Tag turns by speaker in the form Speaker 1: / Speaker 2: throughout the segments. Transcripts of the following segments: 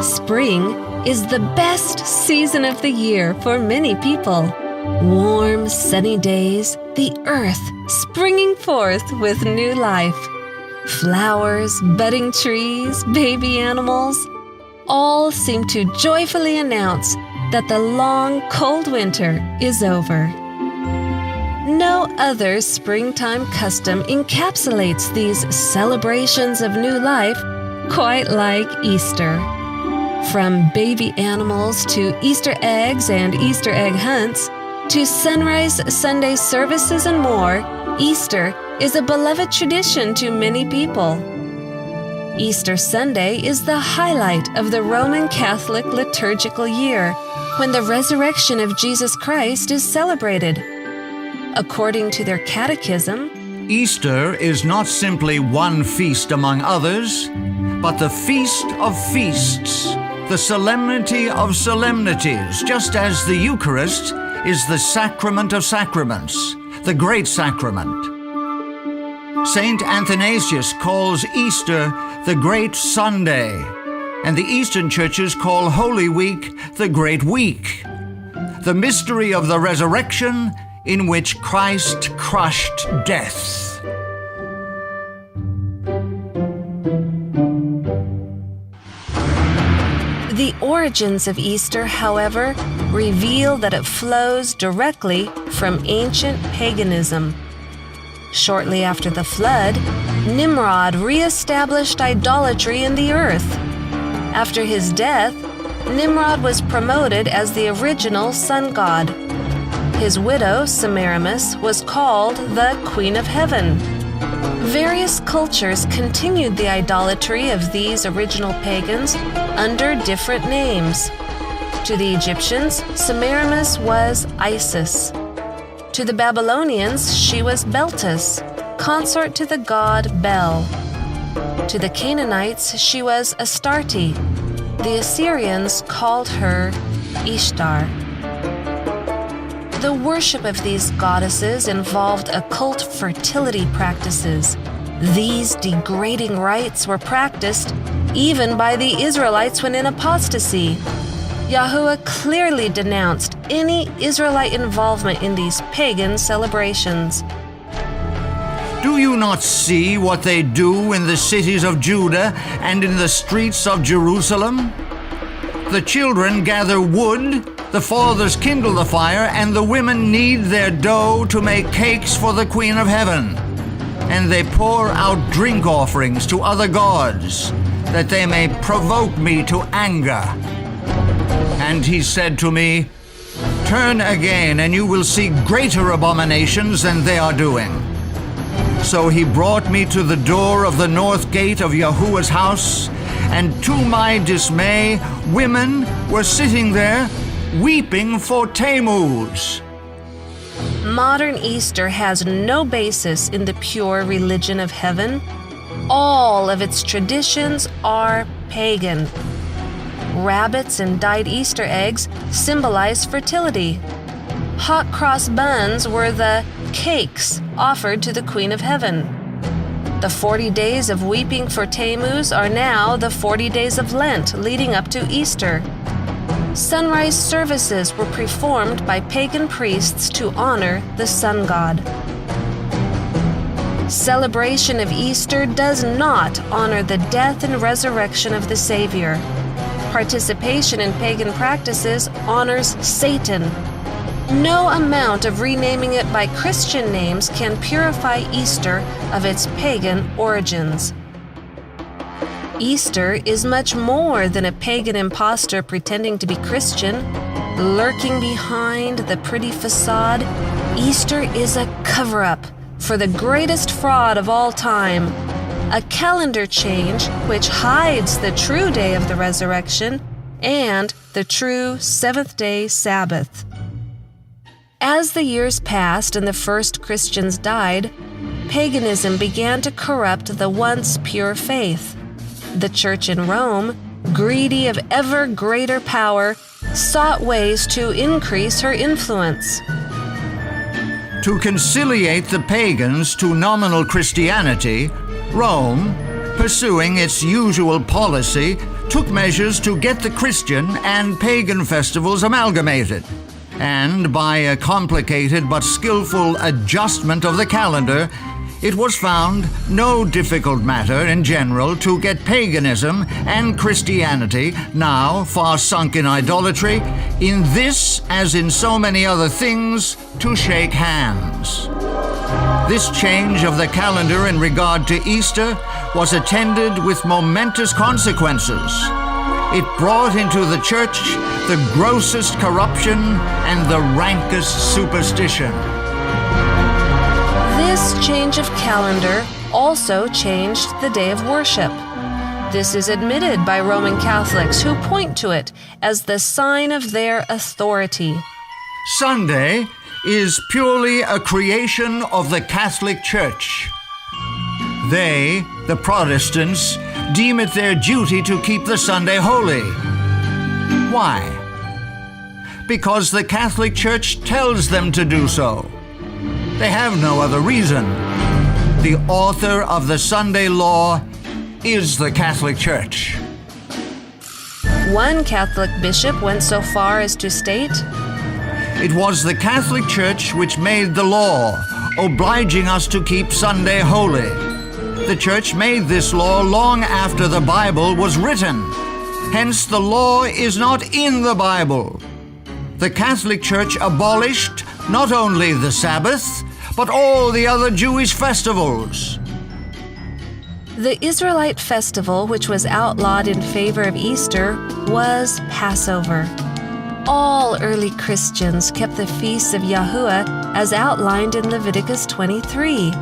Speaker 1: Spring is the best season of the year for many people. Warm, sunny days, the earth springing forth with new life. Flowers, budding trees, baby animals, all seem to joyfully announce that the long, cold winter is over. No other springtime custom encapsulates these celebrations of new life quite like Easter. From baby animals to Easter eggs and Easter egg hunts, to sunrise Sunday services and more, Easter is a beloved tradition to many people. Easter Sunday is the highlight of the Roman Catholic liturgical year, when the resurrection of Jesus Christ is celebrated. According to their catechism,
Speaker 2: Easter is not simply one feast among others, but the feast of feasts, the solemnity of solemnities, just as the Eucharist is the sacrament of sacraments, the great sacrament. Saint Athanasius calls Easter the Great Sunday, and the Eastern churches call Holy Week the Great Week, the mystery of the resurrection in which Christ crushed death.
Speaker 1: The origins of Easter, however, reveal that it flows directly from ancient paganism. Shortly after the flood, Nimrod re-established idolatry in the earth. After his death, Nimrod was promoted as the original sun god. His widow, Semiramis, was called the Queen of Heaven. Various cultures continued the idolatry of these original pagans under different names. To the Egyptians, Semiramis was Isis. To the Babylonians, she was Beltis, consort to the god Bel. To the Canaanites, she was Astarte. The Assyrians called her Ishtar. The worship of these goddesses involved occult fertility practices. These degrading rites were practiced even by the Israelites when in apostasy. Yahuwah clearly denounced any Israelite involvement in these pagan celebrations.
Speaker 2: Do you not see what they do in the cities of Judah and in the streets of Jerusalem? The children gather wood, the fathers kindle the fire, and the women knead their dough to make cakes for the Queen of Heaven. And they pour out drink offerings to other gods, that they may provoke me to anger. And he said to me, Turn again, and you will see greater abominations than they are doing. So he brought me to the door of the north gate of Yahuwah's house, and to my dismay, women were sitting there, weeping for Tammuz.
Speaker 1: Modern Easter has no basis in the pure religion of heaven. All of its traditions are pagan. Rabbits and dyed Easter eggs symbolize fertility. Hot cross buns were the cakes offered to the Queen of Heaven. The 40 days of weeping for Tammuz are now the 40 days of Lent leading up to Easter. Sunrise services were performed by pagan priests to honor the sun god. Celebration of Easter does not honor the death and resurrection of the Savior. Participation in pagan practices honors Satan. No amount of renaming it by Christian names can purify Easter of its pagan origins. Easter is much more than a pagan impostor pretending to be Christian, lurking behind the pretty facade. Easter is a cover-up for the greatest fraud of all time, a calendar change which hides the true day of the resurrection and the true seventh-day Sabbath. As the years passed and the first Christians died, paganism began to corrupt the once pure faith. The Church in Rome, greedy of ever greater power, sought ways to increase her influence.
Speaker 2: To conciliate the pagans to nominal Christianity, Rome, pursuing its usual policy, took measures to get the Christian and pagan festivals amalgamated, and by a complicated but skillful adjustment of the calendar, it was found no difficult matter in general to get paganism and Christianity, now far sunk in idolatry, in this as in so many other things, to shake hands. This change of the calendar in regard to Easter was attended with momentous consequences. It brought into the church the grossest corruption and the rankest superstition.
Speaker 1: This change of calendar also changed the day of worship. This is admitted by Roman Catholics, who point to it as the sign of their authority.
Speaker 2: Sunday is purely a creation of the Catholic Church. They, the Protestants, deem it their duty to keep the Sunday holy. Why? Because the Catholic Church tells them to do so. They have no other reason. The author of the Sunday law is the Catholic Church.
Speaker 1: One Catholic bishop went so far as to state,
Speaker 2: "It was the Catholic Church which made the law, obliging us to keep Sunday holy. The Church made this law long after the Bible was written. Hence the law is not in the Bible. The Catholic Church abolished not only the Sabbath, but all the other Jewish festivals."
Speaker 1: The Israelite festival, which was outlawed in favor of Easter, was Passover. All early Christians kept the feasts of Yahuwah as outlined in Leviticus 23.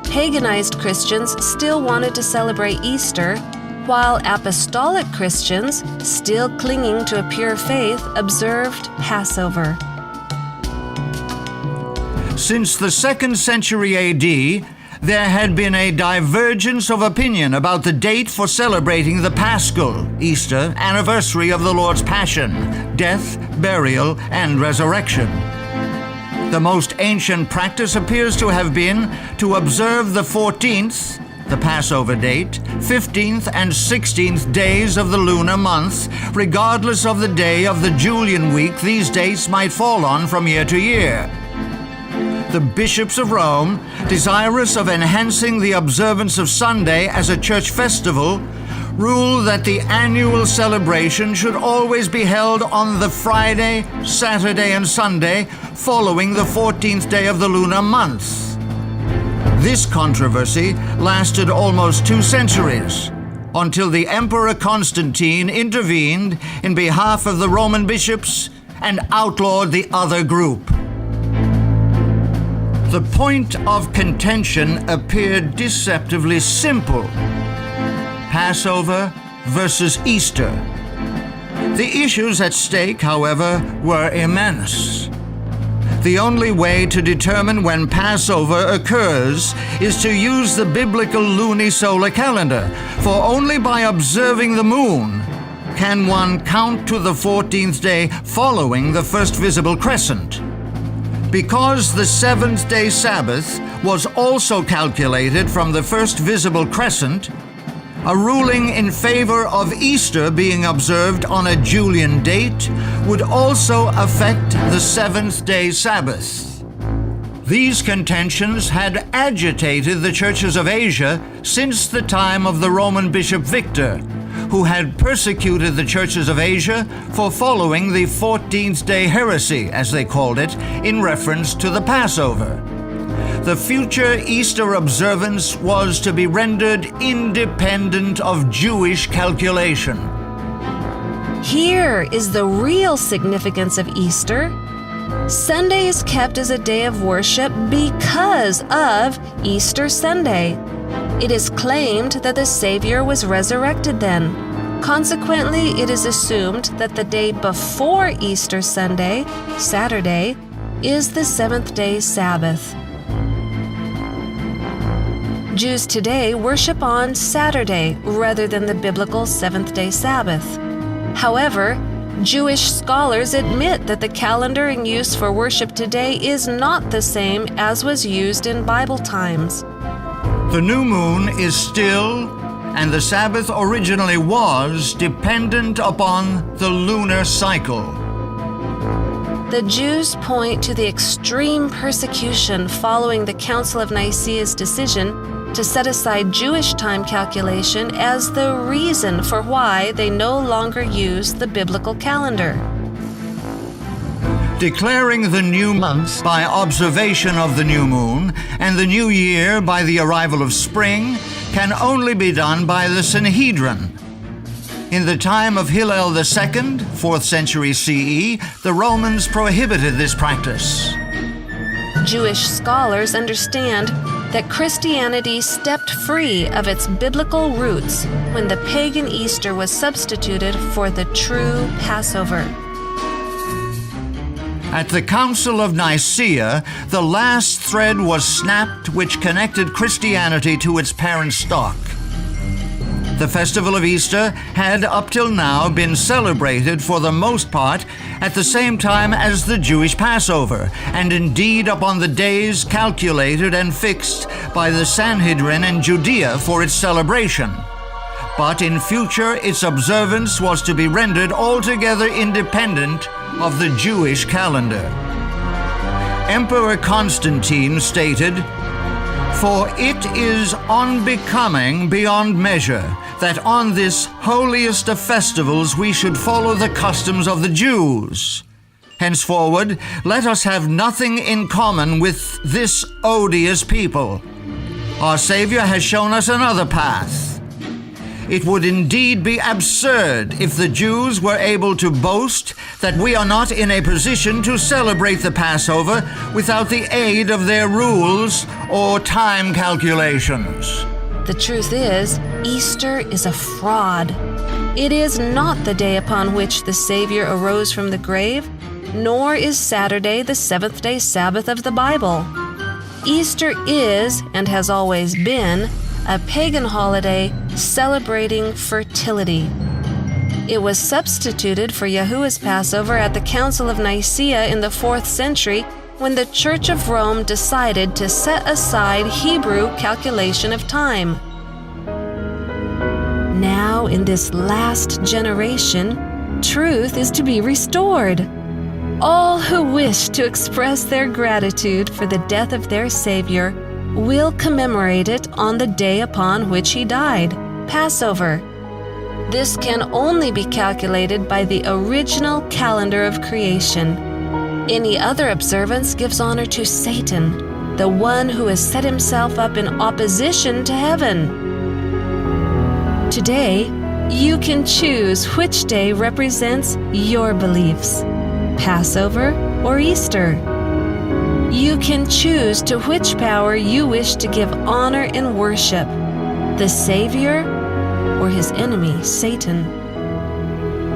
Speaker 1: Paganized Christians still wanted to celebrate Easter, while apostolic Christians, still clinging to a pure faith, observed Passover.
Speaker 2: Since the 2nd century AD, there had been a divergence of opinion about the date for celebrating the Paschal, Easter, anniversary of the Lord's Passion, death, burial, and resurrection. The most ancient practice appears to have been to observe the 14th, the Passover date, 15th and 16th days of the lunar month, regardless of the day of the Julian week these dates might fall on from year to year. The bishops of Rome, desirous of enhancing the observance of Sunday as a church festival, ruled that the annual celebration should always be held on the Friday, Saturday, and Sunday following the 14th day of the lunar month. This controversy lasted almost 2 centuries, until the Emperor Constantine intervened in behalf of the Roman bishops and outlawed the other group. The point of contention appeared deceptively simple: Passover versus Easter. The issues at stake, however, were immense. The only way to determine when Passover occurs is to use the biblical lunisolar calendar, for only by observing the moon can one count to the 14th day following the first visible crescent. Because the 7th-day Sabbath was also calculated from the first visible crescent, a ruling in favor of Easter being observed on a Julian date would also affect the 7th-day Sabbath. These contentions had agitated the churches of Asia since the time of the Roman Bishop Victor, who had persecuted the churches of Asia for following the 14th-day heresy, as they called it, in reference to the Passover. The future Easter observance was to be rendered independent of Jewish calculation.
Speaker 1: Here is the real significance of Easter. Sunday is kept as a day of worship because of Easter Sunday. It is claimed that the Savior was resurrected then. Consequently, it is assumed that the day before Easter Sunday, Saturday, is the 7th-day Sabbath. Jews today worship on Saturday rather than the biblical 7th-day Sabbath. However, Jewish scholars admit that the calendar in use for worship today is not the same as was used in Bible times.
Speaker 2: The new moon is still and the Sabbath originally was dependent upon the lunar cycle.
Speaker 1: The Jews point to the extreme persecution following the Council of Nicaea's decision to set aside Jewish time calculation as the reason for why they no longer use the biblical calendar.
Speaker 2: Declaring the new months by observation of the new moon and the new year by the arrival of spring can only be done by the Sanhedrin. In the time of Hillel II, 4th century CE, the Romans prohibited this practice.
Speaker 1: Jewish scholars understand that Christianity stepped free of its biblical roots when the pagan Easter was substituted for the true Passover.
Speaker 2: At the Council of Nicaea, the last thread was snapped which connected Christianity to its parent stock. The festival of Easter had up till now been celebrated for the most part at the same time as the Jewish Passover, and indeed upon the days calculated and fixed by the Sanhedrin in Judea for its celebration. But in future its observance was to be rendered altogether independent of the Jewish calendar. Emperor Constantine stated, "For it is unbecoming beyond measure that on this holiest of festivals we should follow the customs of the Jews. Henceforward, let us have nothing in common with this odious people. Our Savior has shown us another path. It would indeed be absurd if the Jews were able to boast that we are not in a position to celebrate the Passover without the aid of their rules or time calculations."
Speaker 1: The truth is, Easter is a fraud. It is not the day upon which the Savior arose from the grave, nor is Saturday the seventh-day Sabbath of the Bible. Easter is, and has always been, a pagan holiday celebrating fertility. It was substituted for Yahuwah's Passover at the Council of Nicaea in the 4th century when the Church of Rome decided to set aside Hebrew calculation of time. Now, in this last generation, truth is to be restored. All who wish to express their gratitude for the death of their Savior will commemorate it on the day upon which he died, Passover. This can only be calculated by the original calendar of creation. Any other observance gives honor to Satan, the one who has set himself up in opposition to heaven. Today, you can choose which day represents your beliefs, Passover or Easter. You can choose to which power you wish to give honor and worship, the Savior or his enemy, Satan.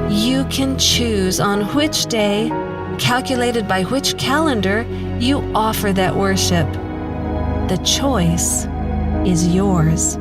Speaker 1: You can choose on which day, calculated by which calendar, you offer that worship. The choice is yours.